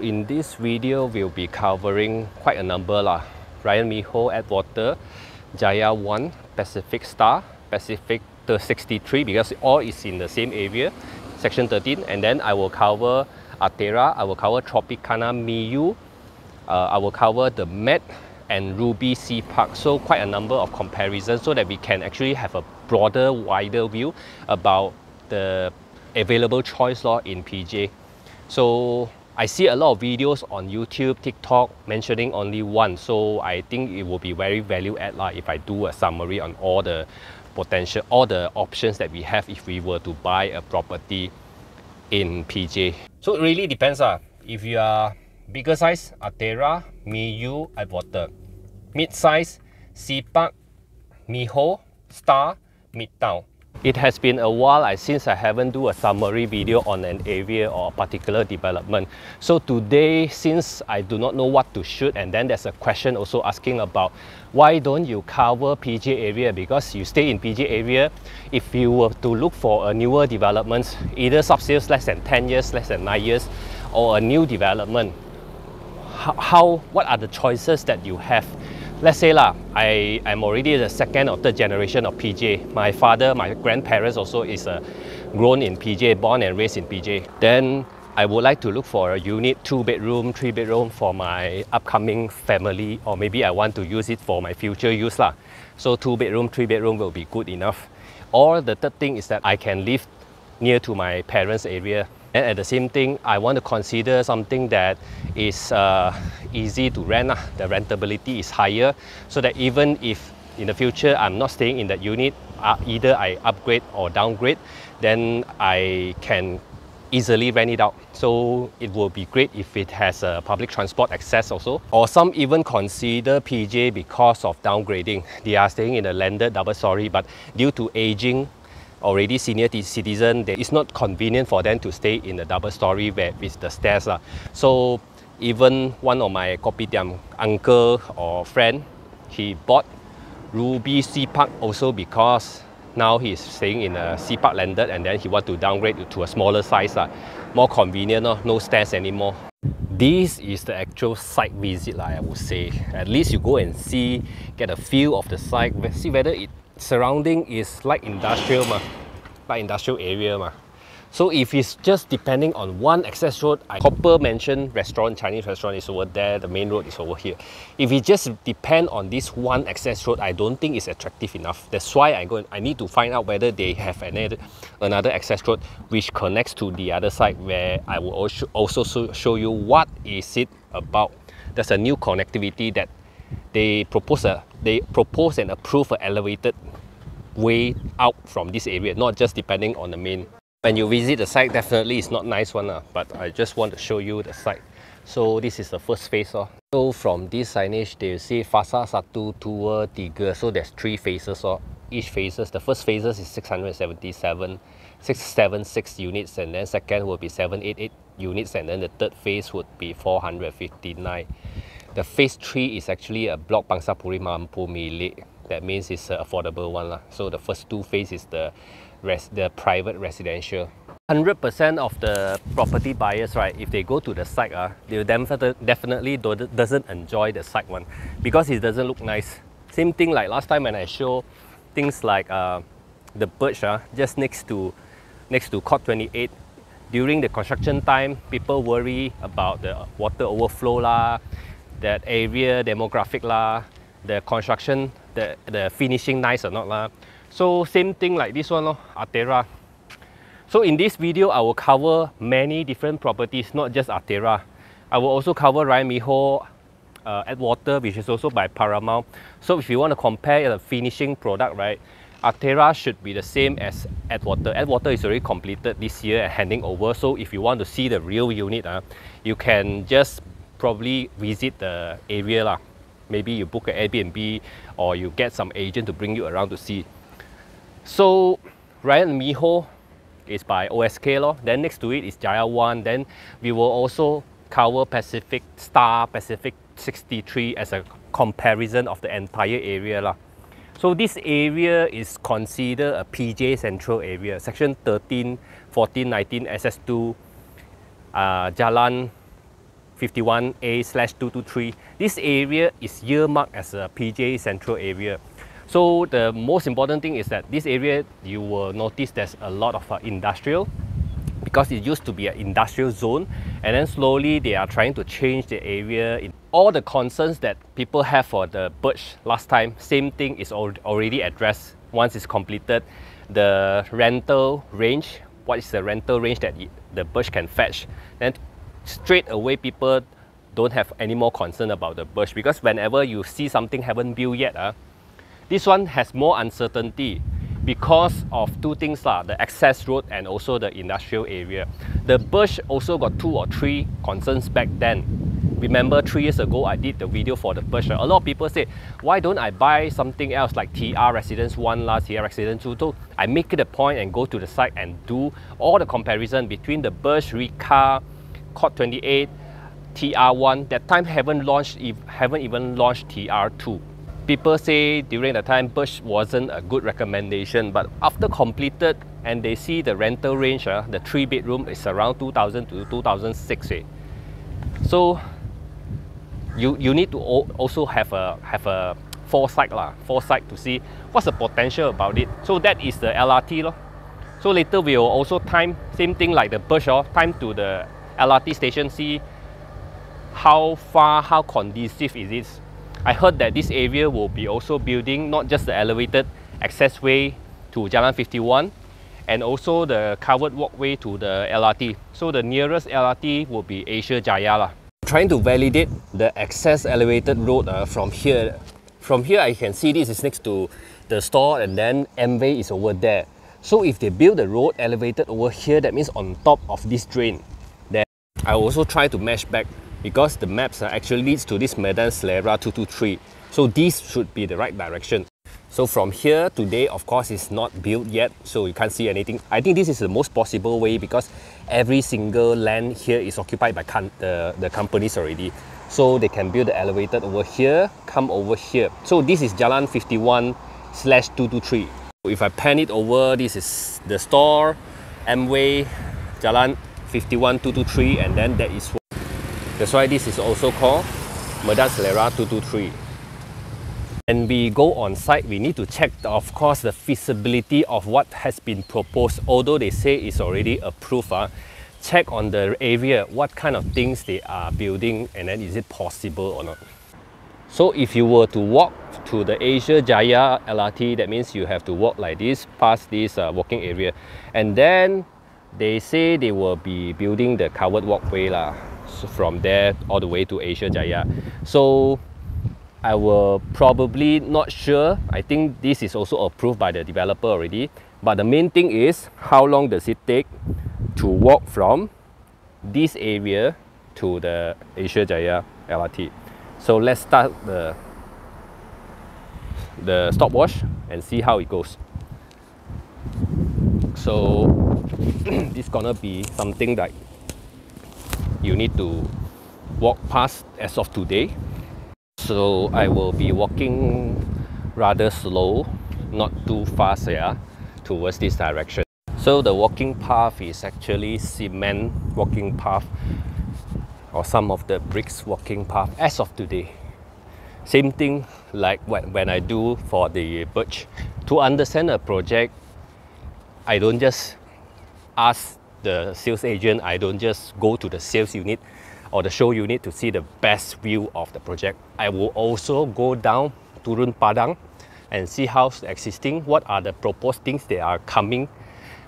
In this video, we'll be covering quite a number lah. Ryan Miho, Atwater, Jaya 1, Pacific Star, Pacific 63, because all is in the same area, Section 13. And then I will cover Atera, I will cover Tropicana Miyu, I will cover the Met and Ruby Sea Park. So quite a number of comparisons so that we can actually have a broader, wider view about the available choice law in PJ. So I see a lot of videos on YouTube, TikTok mentioning only one. So I think it will be very value add if I do a summary on all the potential, all the options that we have if we were to buy a property in PJ. So it really depends. If you are bigger size, Atera, Miyu, Atwater. Mid size, Sea Park, Miho, Star, Midtown. It has been a while since I haven't do a summary video on an area or a particular development. So today, since I do not know what to shoot, and then there's a question also asking about why don't you cover PJ area, because you stay in PJ area. If you were to look for a newer developments, either sub-sales less than 10 years, less than 9 years, or a new development, what are the choices that you have? Let's say I am already the second or third generation of PJ. My father, my grandparents also is grown in PJ, born and raised in PJ. Then I would like to look for a unit, 2-bedroom, 3-bedroom for my upcoming family, or maybe I want to use it for my future use lah. So 2-bedroom, 3-bedroom will be good enough. Or the third thing is that I can live near to my parents' area. And at the same thing, I want to consider something that is easy to rent. The rentability is higher, so that even if in the future I'm not staying in that unit, either I upgrade or downgrade, then I can easily rent it out. So it will be great if it has a public transport access also. Or some even consider PJ because of downgrading. They are staying in a landed double story, but due to aging, already senior citizen, it's not convenient for them to stay in the double story with the stairs. So even one of my kopitiam uncle or friend, he bought Ruby Sea Park also because now he's staying in a Sea Park landed, and then he want to downgrade to a smaller size, more convenient, no stairs anymore. This is the actual site visit, I would say. At least you go and see, get a feel of the site, see whether it surrounding is like industrial like industrial area. So if it's just depending on one access road, Copper mentioned restaurant, Chinese restaurant is over there, the main road is over here. If it just depend on this one access road, I don't think it's attractive enough. That's why I need to find out whether they have another access road which connects to the other side, where I will also show you what is it about. There's a new connectivity that they propose and approve an elevated way out from this area, not just depending on the main. When you visit the site, definitely it's not nice one, but I just want to show you the site. So this is the first phase. So from this signage, they say Fasa 1, 2, 3. So there's 3 phases. Each phases, the first phases is 676 units, and then second will be 788 units, and then the third phase would be 459. The phase 3 is actually a block Pangsapuri Mampu Milik. That means it's an affordable one. So the first 2 phases is the private residential. 100% of the property buyers, if they go to the site, they definitely doesn't enjoy the site one because it doesn't look nice. Same thing like last time when I show things like the birch just next to Court 28. During the construction time, people worry about the water overflow that area demographic the construction, the finishing nice or not So same thing like this one Atera. So in this video, I will cover many different properties, not just Atera. I will also cover Ryan Miho, Atwater, which is also by Paramount. So if you want to compare the finishing product, Atera should be the same as Atwater. Atwater is already completed this year and handing over. So if you want to see the real unit, you can just probably visit the area. Maybe you book an Airbnb or you get some agent to bring you around to see. So Ryan Miho is by OSK. Then next to it is Jaya 1. Then we will also cover Pacific Star, Pacific 63 as a comparison of the entire area. So this area is considered a PJ Central area, Section 13, 14, 19, SS2, Jalan 51A/223. This area is earmarked as a PJ Central area. So the most important thing is that this area, you will notice there's a lot of industrial, because it used to be an industrial zone, and then slowly they are trying to change the area. All the concerns that people have for the birch last time, same thing is already addressed once it's completed. The rental range, what is the rental range that the birch can fetch, then straight away people don't have any more concern about the birch, because whenever you see something haven't built yet, this one has more uncertainty because of two things, the access road and also the industrial area. The birch also got 2 or 3 concerns back then. Remember 3 years ago I did the video for the birch. A lot of people say, why don't I buy something else like TR Residence 1, TR Residence 2? So I make it a point and go to the site and do all the comparison between the birch, Rika, Cot 28, TR1. That time haven't even launched TR2. People say during the time birch wasn't a good recommendation, but after completed and they see the rental range, the 3-bedroom is around 2000 to 2006. So you need to also have a foresight to see what's the potential about it. So that is the LRT. So later we will also time, same thing like the birch, time to the LRT station, see how far, how conducive is it. I heard that this area will be also building not just the elevated access way to Jalan 51 and also the covered walkway to the LRT. So the nearest LRT will be Asia Jaya. Trying to validate the access elevated road from here. From here I can see this is next to the store, and then Amway is over there. So if they build the road elevated over here, that means on top of this drain. Then I also try to match back, because the maps actually leads to this Medan Selera 223. So this should be the right direction. So from here, today of course is not built yet, so you can't see anything. I think this is the most possible way, because every single land here is occupied by the companies already. So they can build the elevated over here, come over here. So this is Jalan 51/223. If I pan it over, this is the store, Amway, Jalan 51/223, and then there is. That's why this is also called Medan Selera 223. And we go on site, we need to check, of course, the feasibility of what has been proposed. Although they say it's already approved, check on the area, what kind of things they are building, and then is it possible or not. So if you were to walk to the Asia Jaya LRT, that means you have to walk like this, past this walking area. And then they say they will be building the covered walkway from there all the way to Asia Jaya. So I will probably not sure. I think this is also approved by the developer already. But the main thing is, how long does it take to walk from this area to the Asia Jaya LRT? So let's start the stopwatch and see how it goes. So this is gonna be something like you need to walk past as of today. So I will be walking rather slow, not too fast towards this direction. So the walking path is actually cement walking path, or some of the bricks walking path as of today. Same thing like when I do for the birch. To understand a project, I don't just ask the sales agent, I don't just go to the sales unit or the show unit to see the best view of the project. I will also go down turun Padang and see how's existing, what are the proposed things that are coming,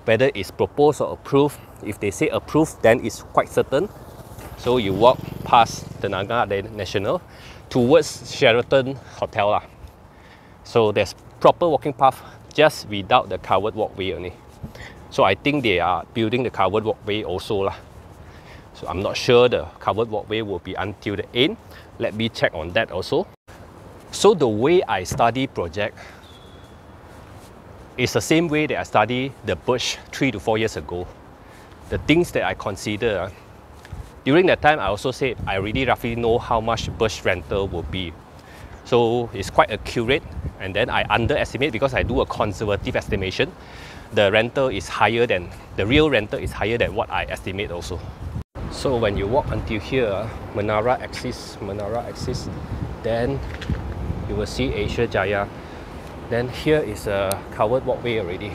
whether it's proposed or approved. If they say approved, then it's quite certain. So you walk past Tenaga National towards Sheraton Hotel. So there's proper walking path, just without the covered walkway only. So I think they are building the covered walkway also. So I'm not sure the covered walkway will be until the end. Let me check on that also. So the way I study project is the same way that I study the birch 3 to 4 years ago. The things that I consider, during that time I also said I already roughly know how much birch rental will be. So it's quite accurate, and then I underestimate because I do a conservative estimation. The rental is higher than, the real rental is higher than what I estimate also. So when you walk until here, Menara axis, then you will see Asia Jaya. Then here is a covered walkway already.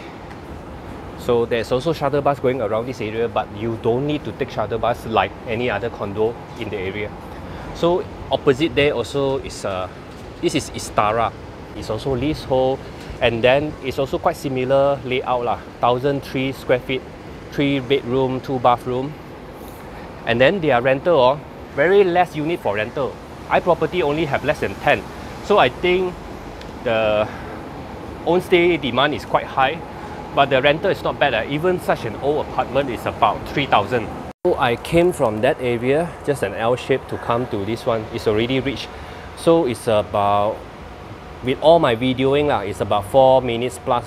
So there's also shuttle bus going around this area, but you don't need to take shuttle bus like any other condo in the area. So opposite there also is this is Istara. It's also leasehold, and then it's also quite similar layout lah. 1,003 square feet, 3 bedroom, 2 bathroom. And then their rental, very less unit for rental. iProperty only have less than 10. So I think the own stay demand is quite high, but the rental is not bad. Even such an old apartment is about 3,000. So I came from that area, just an L shape, to come to this one. It's already reached. So it's about, with all my videoing lah, it's about 4 minutes plus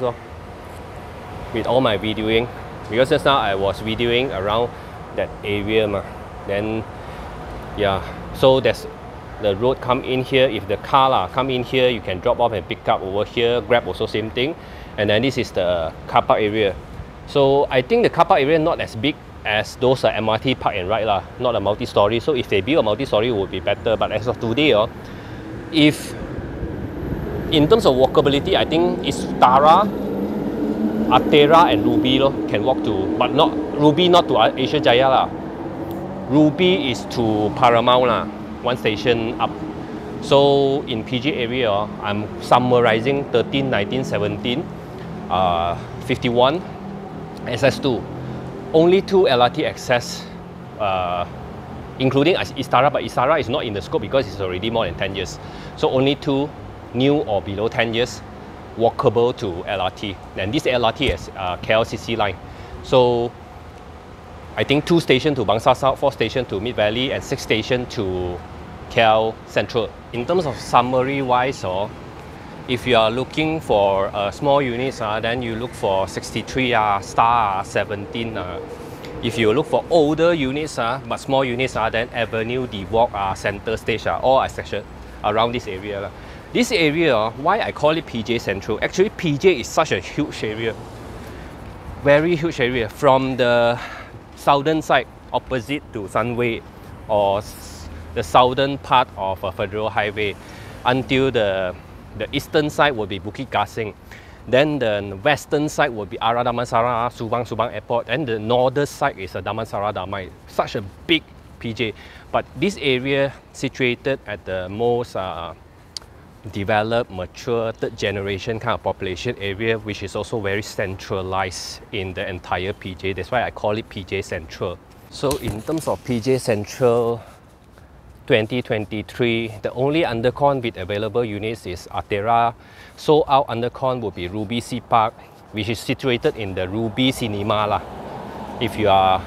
with all my videoing, because just now I was videoing around that area then yeah, so there's the road come in here. If the car come in here, you can drop off and pick up over here. Grab also same thing. And then this is the car park area. So I think the car park area not as big as those MRT park and ride not a multi-story. So if they build a multi-story, it would be better. But as of today, if in terms of walkability, I think it's Tara, Atera and Ruby can walk to, but not Ruby, not to Asia Jaya . Ruby is to Paramount, 1 station up. So in PJ area, I'm summarizing 13, 19, 17, 51, SS2. Only 2 LRT access, including Istara, but Istara is not in the scope because it's already more than 10 years. So only 2 new or below 10 years walkable to LRT. And this LRT is KLCC line. So I think 2 stations to Bangsar South, 4 stations to Mid Valley, and 6 stations to KL Central. In terms of summary wise, if you are looking for small units, then you look for 63, Star, 17. If you look for older units, but small units, then Avenue, The Walk, Center Stage, all are sectioned around this area. This area, why I call it PJ Central? Actually, PJ is such a huge area. Very huge area. From the southern side, opposite to Sunway, or the southern part of Federal Highway, until the eastern side will be Bukit Gasing. Then the western side will be Ara Damansara, Subang Airport, and the northern side is Damansara Damai. Such a big PJ. But this area situated at the most developed, mature, 3rd generation kind of population area, which is also very centralized in the entire PJ. That's why I call it PJ Central. So in terms of PJ Central 2023, the only undercon with available units is Atera. Sold out undercon will be Ruby Sea Park, which is situated in the Ruby Cinema . If you are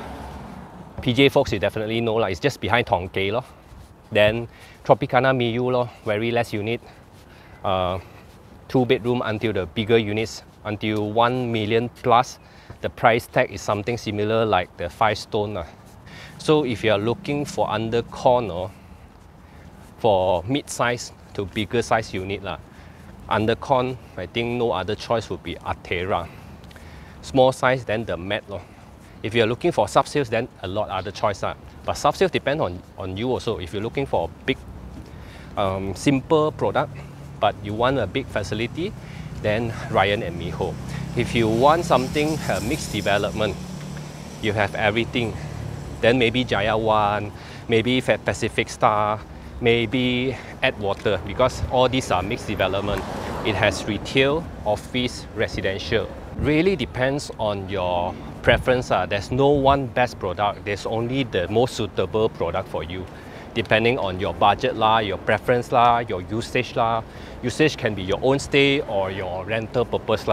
PJ folks, you definitely know it's just behind Tong Kei . Then Tropicana Miyu, very less unit. 2 bedroom until the bigger units, until 1 million plus. The price tag is something similar like the 5 stone. So if you are looking for undercon for mid-size to bigger size unit, undercon, I think no other choice would be Atera. Small size, then the Met. If you are looking for sub-sales, then a lot other choice. But sub-sales depend on you also. If you're looking for a big, simple product, but you want a big facility, then Ryan and Miho. If you want something mixed development, you have everything, then maybe Jaya 1, maybe Pacific Star, maybe Atwater, because all these are mixed development. It has retail, office, residential. Really depends on your preference. There's no one best product. There's only the most suitable product for you, depending on your budget, your preference, your usage. Usage can be your own stay or your rental purpose.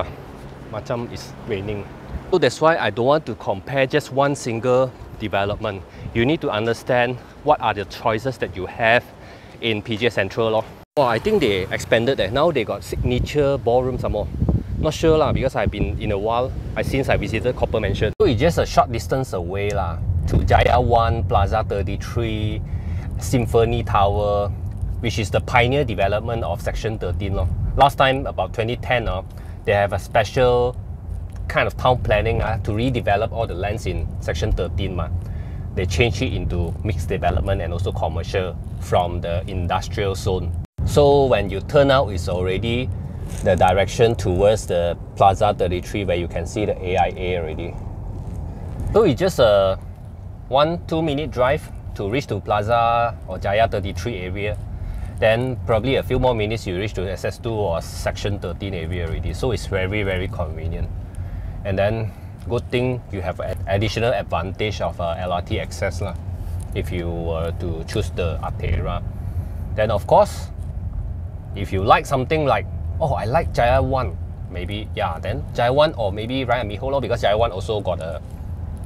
Macam it's raining. So that's why I don't want to compare just one single development. You need to understand what are the choices that you have in PJ Central. Oh, I think they expanded that. Now they got signature ballroom some more. Not sure because I've been in a while since I visited Copper Mansion. So it's just a short distance away to Jaya 1, Plaza 33, Symphony Tower, which is the pioneer development of Section 13. Last time, about 2010, they have a special kind of town planning to redevelop all the lands in Section 13. they change it into mixed development and also commercial from the industrial zone. So when you turn out, it's already the direction towards the Plaza 33 where you can see the AIA already. So it's just a 1-2 minute drive to reach to Plaza or Jaya 33 area. Then probably a few more minutes you reach to SS2 or Section 13 area already. So it's very convenient. And then good thing you have an additional advantage of LRT access lah, if you were to choose the Altera. Then of course, if you like something like, oh, I like Jaya 1, maybe, yeah, then Jaya 1 or maybe Ryan Miho, because Jaya 1 also got a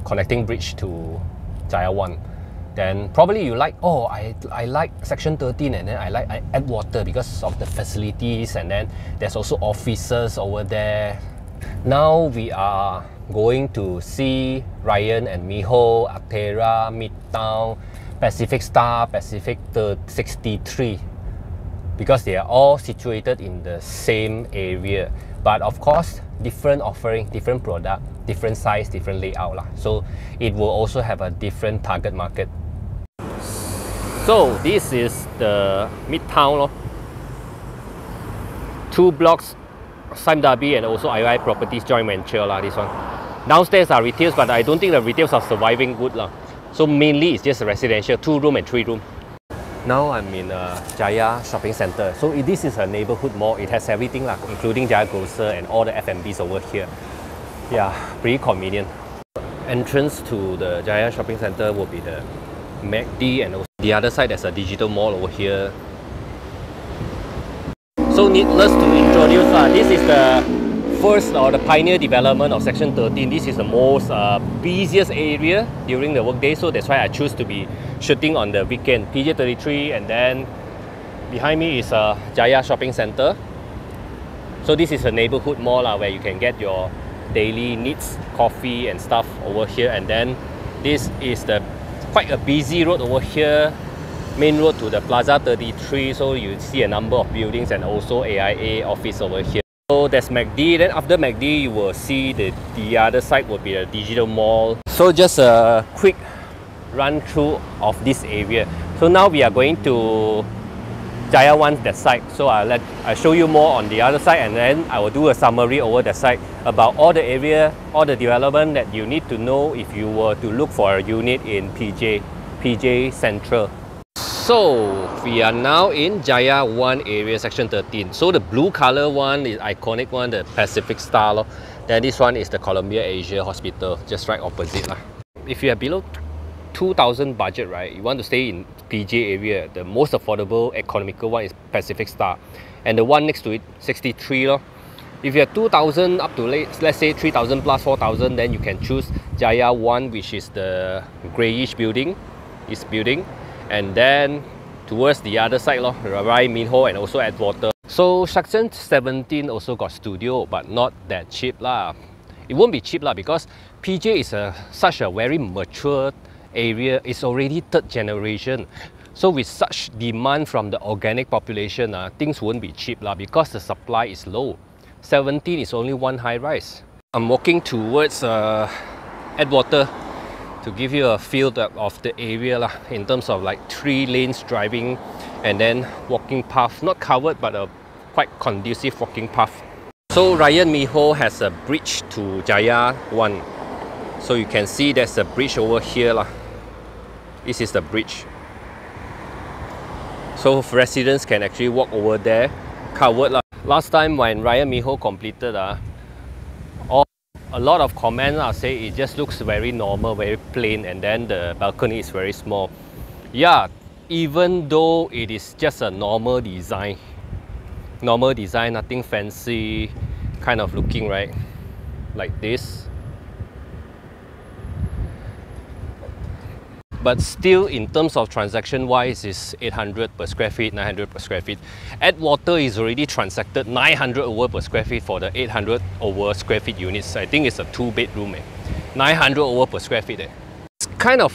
connecting bridge to Jaya 1. Then probably you like, oh, I like Section 13 and then I like Atwater because of the facilities, and then there's also offices over there. Now we are going to see Ryan and Miho, Altera, Midtown, Pacific Star, Pacific 63, because they are all situated in the same area. But of course, different offering, different product, different size, different layout lah. So it will also have a different target market. So this is the Midtown lor. 2 blocks, Sime Darby and also IOI Properties joint venture lah, this one. Downstairs are retails, but I don't think the retails are surviving good lah. So mainly it's just a residential, 2-room and 3-room. Now I'm in Jaya Shopping Center. So this is a neighborhood mall. It has everything lah, including Jaya Grocer and all the F&Bs over here. Yeah, pretty convenient. Entrance to the Jaya Shopping Center will be the MACD, and also the other side there's a digital mall over here. So needless to introduce, this is the first or the pioneer development of Section 13. This is the most busiest area during the workday, so that's why I choose to be shooting on the weekend. PJ 33, and then behind me is Jaya Shopping Center. So this is a neighborhood mall where you can get your daily needs, coffee and stuff over here. And then this is the quite a busy road over here, main road to the Plaza 33. So you see a number of buildings and also AIA office over here. So that's MACD. Then after MACD, you will see the other side will be a digital mall. So just a quick run through of this area. So now we are going to Jaya 1, that side. So I'll show you more on the other side, and then I will do a summary over the side about all the area, all the development that you need to know if you were to look for a unit in PJ Central. So we are now in Jaya 1 area, Section 13. So the blue color one is iconic one, the Pacific Star lor. Then this one is the Columbia Asia Hospital, just right opposite lah. If you are below 2,000 budget, right, you want to stay in PJ area, the most affordable economical one is Pacific Star, and the one next to it 63 lor. If you have 2,000 up to let's say 3,000 plus 4,000, then you can choose Jaya 1, which is the greyish building, and then towards the other side lor, Ryan Minho and also Atwater. So Section 17 also got studio, but not that cheap lah. It won't be cheap lah, because PJ is such a very mature area. It's already 3rd generation. So with such demand from the organic population, things won't be cheap lah, because the supply is low. 17 is only one high rise. I'm walking towards Atwater to give you a feel of the area lah, in terms of like 3 lanes driving and then walking path, not covered but a quite conducive walking path. So Ryan Miho has a bridge to Jaya 1. So you can see there's a bridge over here lah. This is the bridge. So residents can actually walk over there, covered lah. Last time when Ryan Miho completed, a lot of comments say it just looks very normal, very plain, and then the balcony is very small. Yeah, even though it is just a normal design, nothing fancy, kind of looking, right, like this. But still, in terms of transaction wise, is 800 per square feet, 900 per square feet. Atwater is already transacted 900 over per square feet for the 800 over square feet units. I think it's a 2-bedroom, 900 over per square feet. It's kind of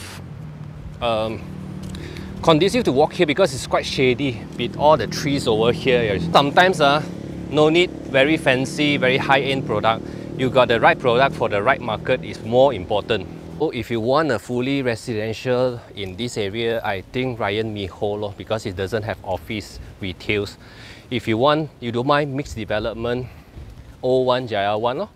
conducive to walk here because it's quite shady with all the trees over here. Sometimes no need very fancy, very high-end product. You got the right product for the right market is more important. So if you want a fully residential in this area, I think Ryan Miho because it doesn't have office retails. If you don't mind mixed development, O1 Jaya 1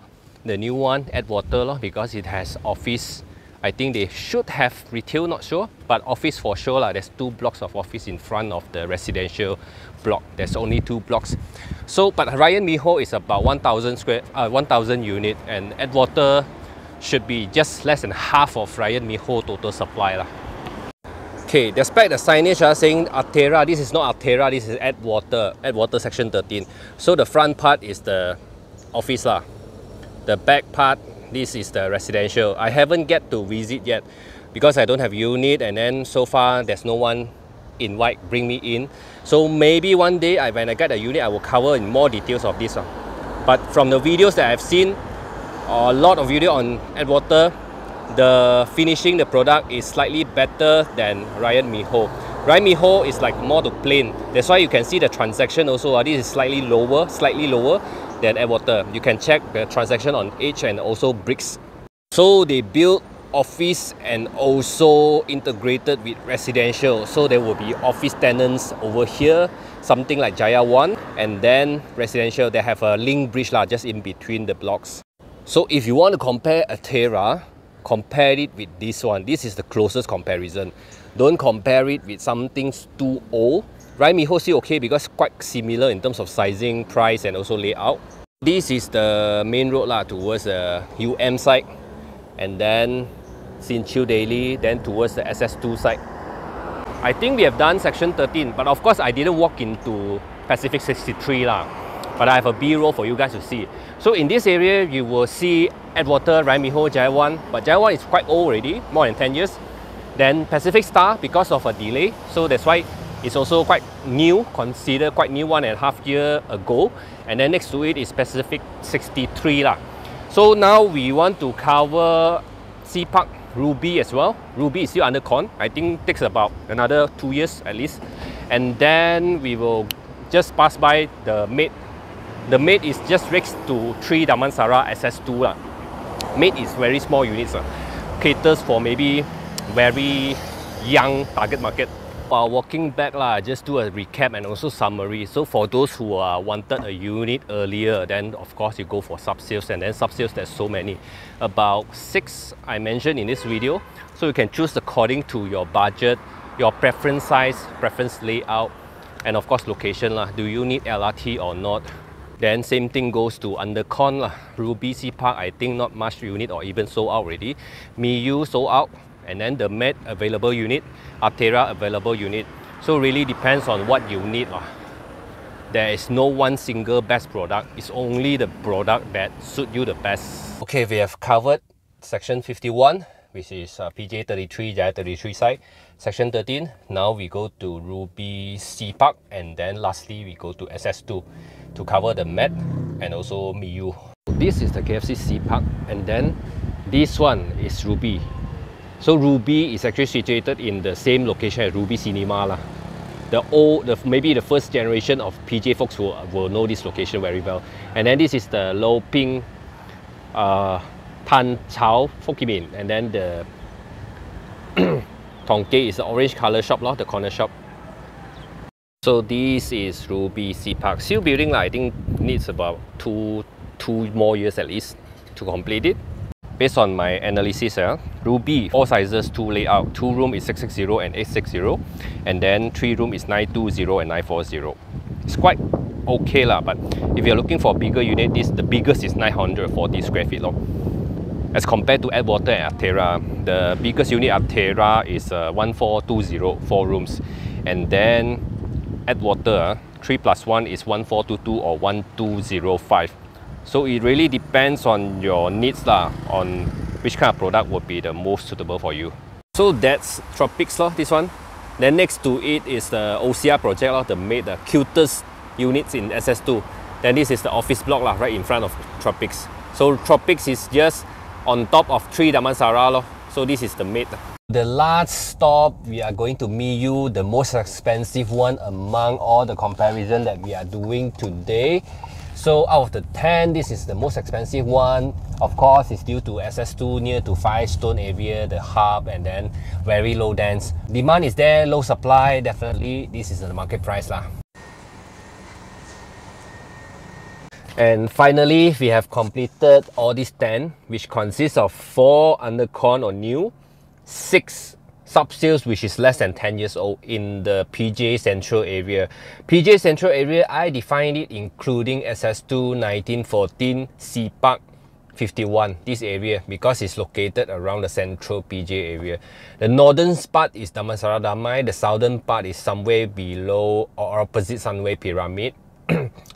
the new one Atwater because it has office. I think they should have retail, not sure, but office for sure there's 2 blocks of office in front of the residential block. There's only 2 blocks. So, but Ryan Miho is about 1,000 unit, and Atwater should be just less than half of Ryan Miho total supply. Okay, despite the signage saying Altera, this is not Altera, this is Atwater section 13. So the front part is the office The back part, this is the residential. I haven't get to visit yet because I don't have unit, and then so far there's no one bring me in. So maybe one day when I get a unit, I will cover in more details of this. But from the videos that I've seen, a lot of video on Atwater, the finishing the product is slightly better than Ryan Miho. Ryan Miho is like more to plain. That's why you can see the transaction also. This is slightly lower than Atwater. You can check the transaction on Edge and also bricks. So they build office and also integrated with residential. So there will be office tenants over here, something like Jaya 1, and then residential. They have a link bridge just in between the blocks. So if you want to compare Altera, compare it with this one. This is the closest comparison. Don't compare it with something too old. Ryan Miho still okay because quite similar in terms of sizing, price, and also layout. This is the main road towards the UM side, and then Sin Chiu Daily, then towards the SS2 side. I think we have done section 13, but of course I didn't walk into Pacific 63 but I have a B-roll for you guys to see. So in this area, you will see Atwater, Ryan Miho, Jaya 1, but Jaya 1 is quite old already, more than 10 years. Then Pacific Star, because of a delay, so that's why it's also quite new, considered quite new, 1.5 years ago. And then next to it is Pacific 63 So now we want to cover Sea Park, Ruby as well. Ruby is still under con. I think takes about another 2 years at least. And then we will just pass by the Mate. The Mate is just next to 3 Damansara SS2 Mate is very small units caters for maybe very young target market. While walking back just do a recap and also summary. So for those who wanted a unit earlier, then of course you go for sub-sales, and then sub-sales there's so many. About 6 I mentioned in this video. So you can choose according to your budget, your preference size, preference layout, and of course location Do you need LRT or not? Then same thing goes to undercon Ruby Sea Park, I think not much unit or even sold out already. Miyu sold out, and then the Met available unit, Altera available unit. So really depends on what you need There is no one single best product. It's only the product that suits you the best. Okay, we have covered section 51, which is PJ 33, Jaya 33 side. Section 13, now we go to Ruby Sea Park, and then lastly we go to SS2 to cover the Met and also Miyu. This is the KFC Sea Park, and then this one is Ruby. So Ruby is actually situated in the same location as Ruby Cinema maybe the first generation of PJ folks will know this location very well. And then this is the Lo Ping Tan Chao Fokimin, and then the Tongke is the orange color shop the corner shop. So this is Ruby Sea Park. Still building I think needs about two more years at least to complete it. Based on my analysis, Ruby 4 sizes, 2 layout. 2 room is 660 and 860, and then 3 room is 920 and 940. It's quite okay but if you're looking for a bigger unit, the biggest is 940 square feet As compared to Atwater and Altera, the biggest unit Altera is 1420, 4 rooms, and then Atwater 3+1 is 1422 or 1205. So it really depends on your needs on which kind of product would be the most suitable for you. So that's Tropics this one. Then next to it is the OCR project the cutest units in SS2. Then this is the office block right in front of Tropics. So Tropics is just on top of 3 Damansara So this is the Mate. The last stop, we are going to Miyu, the most expensive one among all the comparison that we are doing today. So out of the 10, this is the most expensive one. Of course, it's due to SS2 near to 5 stone area, the hub, and then very low dense. Demand is there, low supply, definitely this is the market price lah. And finally, we have completed all these 10, which consists of 4 undercon or new, 6 sub-sales which is less than 10 years old in the PJ Central area. PJ Central area, I define it including SS2, 1914, C Park, 51, this area, because it's located around the central PJ area. The northern part is Damansara Damai, the southern part is somewhere below or opposite Sunway Pyramid.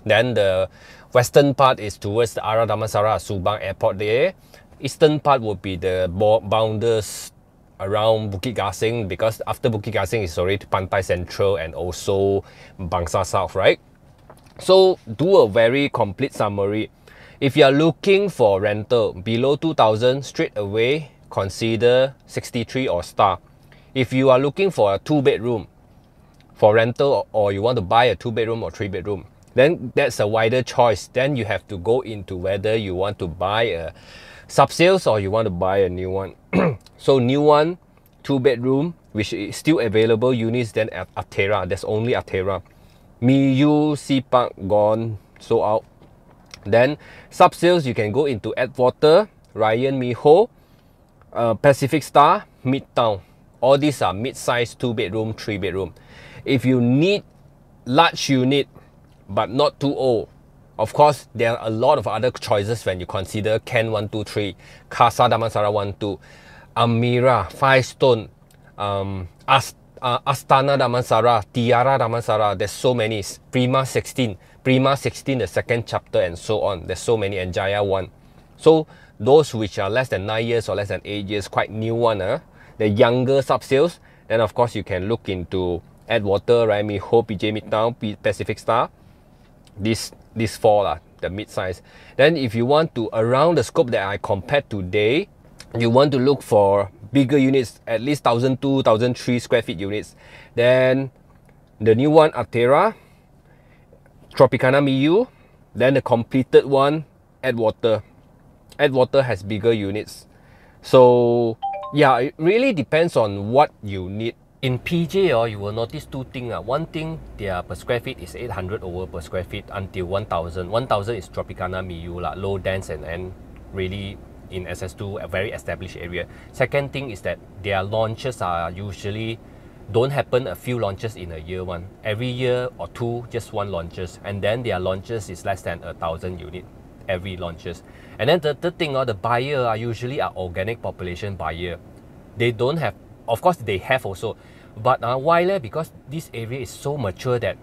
Then the western part is towards the Ara Damansara Subang Airport there. Eastern part would be the bounders around Bukit Gasing, because after Bukit Gasing is already Pantai Central and also Bangsa South, right? So do a very complete summary. If you are looking for rental below 2,000, straight away consider 63 or Star. If you are looking for a 2-bedroom for rental, or you want to buy a 2-bedroom or 3-bedroom, then that's a wider choice. Then you have to go into whether you want to buy a sub-sales or you want to buy a new one. So new one, 2-bedroom, which is still available units, then at Atera, there's only Atera. Miyu, Sea Park, gone, sold out. Then sub-sales, you can go into Atwater, Ryan, Miho, Pacific Star, Midtown. All these are mid-size 2-bedroom, 3-bedroom. If you need large unit, but not too old, of course, there are a lot of other choices when you consider Ken 123, Casa Damansara 12, Amira, 5 Stone, Astana Damansara, Tiara Damansara, there's so many, Prima 16, the second chapter, and so on. There's so many, and Jaya 1. So those which are less than 9 years or less than 8 years, quite new one, the younger sub-sales, then of course you can look into Atwater, Raimi Ho, PJ Midtown, Pacific Star. These 4 the mid-size. Then if you want to, around the scope that I compared today, you want to look for bigger units, at least 1,002, 1,003 square feet units. Then the new one, Atera, Tropicana Miyu. Then the completed one, Atwater. Atwater has bigger units. So yeah, it really depends on what you need. In PJ, you will notice 2 things. One thing, their per square feet is 800 over per square feet until 1,000. 1,000 is Tropicana Miyu, low dense and really in SS2, a very established area. Second thing is that their launches are usually don't happen a few launches in a year one. Every year or 2, just 1 launches. And then their launches is less than 1,000 units every launches. And then the third thing, the buyer are usually organic population buyer. They don't have, of course they have also, but why? Because this area is so mature that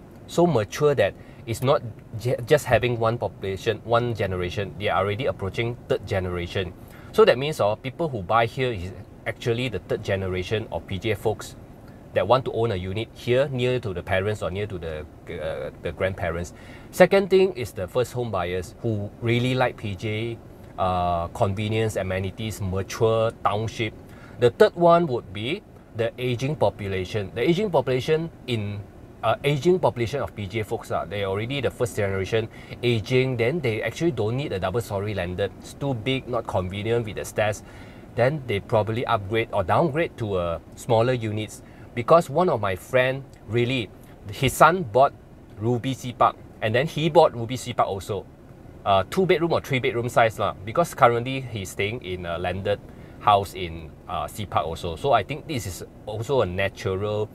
it's not just having one population, one generation. They are already approaching 3rd generation. So that means people who buy here is actually the 3rd generation of PJ folks that want to own a unit here near to the parents or near to the grandparents. Second thing is the first home buyers who really like PJ, convenience, amenities, mature township. The third one would be the aging population. The aging population of PJ folks, they're already the 1st generation aging, then they actually don't need a double-story landed. It's too big, not convenient with the stairs. Then they probably upgrade or downgrade to smaller units. Because one of my friend, really, his son bought Ruby Sea Park, and then he bought Ruby Sea Park also. 2-bedroom or 3-bedroom size because currently he's staying in a landed house in Sea Park also. So I think this is also a natural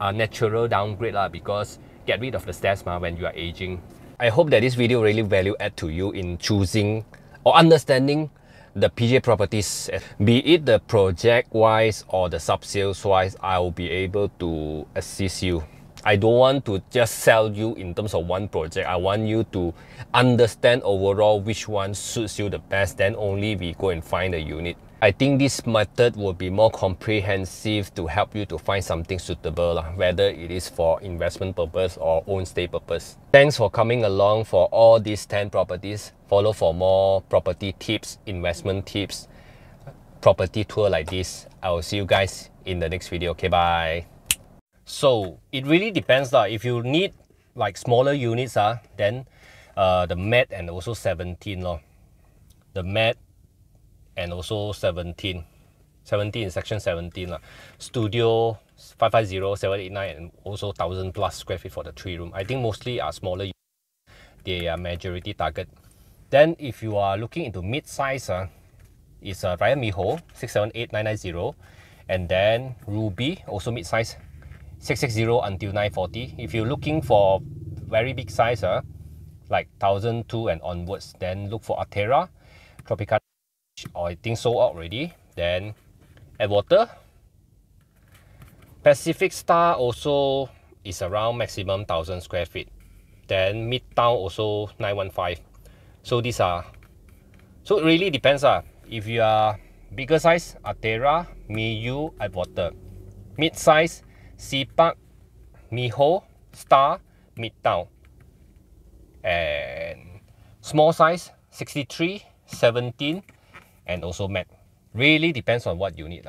natural downgrade because get rid of the stairs when you are aging. I hope that this video really value add to you in choosing or understanding the PJ properties, be it the project wise or the sub-sales wise. I will be able to assist you. I don't want to just sell you in terms of one project. I want you to understand overall which one suits you the best, then only we go and find a unit. I think this method will be more comprehensive to help you to find something suitable, whether it is for investment purpose or own stay purpose. Thanks for coming along for all these 10 properties. Follow for more property tips, investment tips, property tour like this. I will see you guys in the next video. Okay, bye. So it really depends. If you need like smaller units, then the Met and also 17 lor. The Met and also 17 in section 17 lah. Studio 550, 789 and also 1000 plus square feet for the 3 room. I think mostly are smaller. They are majority target. Then if you are looking into mid-size, it's Ryan Miho 678990, and then Ruby also mid-size 660 until 940. If you're looking for very big size, like 1002 and onwards, then look for Atera, Tropicana, or I think sold out already. Then Atwater, Pacific Star also is around maximum 1000 square feet. Then Midtown also 915. So these are, so it really depends. If you are bigger size, Atera, Miyu, Atwater. Mid size, Seapark, Miho, Star, Midtown. And small size, 63, 17, and also Met. Really depends on what you need.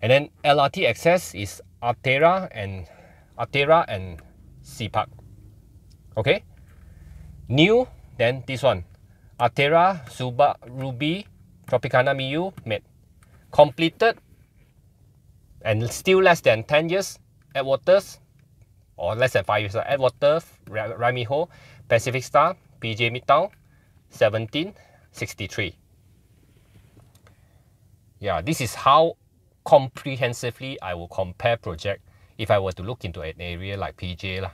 And then LRT access is Atera and Seapark. Okay? New, then this one. Atera, Suba, Ruby, Tropicana, Miyu, Met. Completed and still less than 10 years, Atwaters, or less than 5 years, Atwater, Ramiho, Pacific Star, PJ Midtown, 17, 63. Yeah, this is how comprehensively I will compare project if I were to look into an area like PJ lah.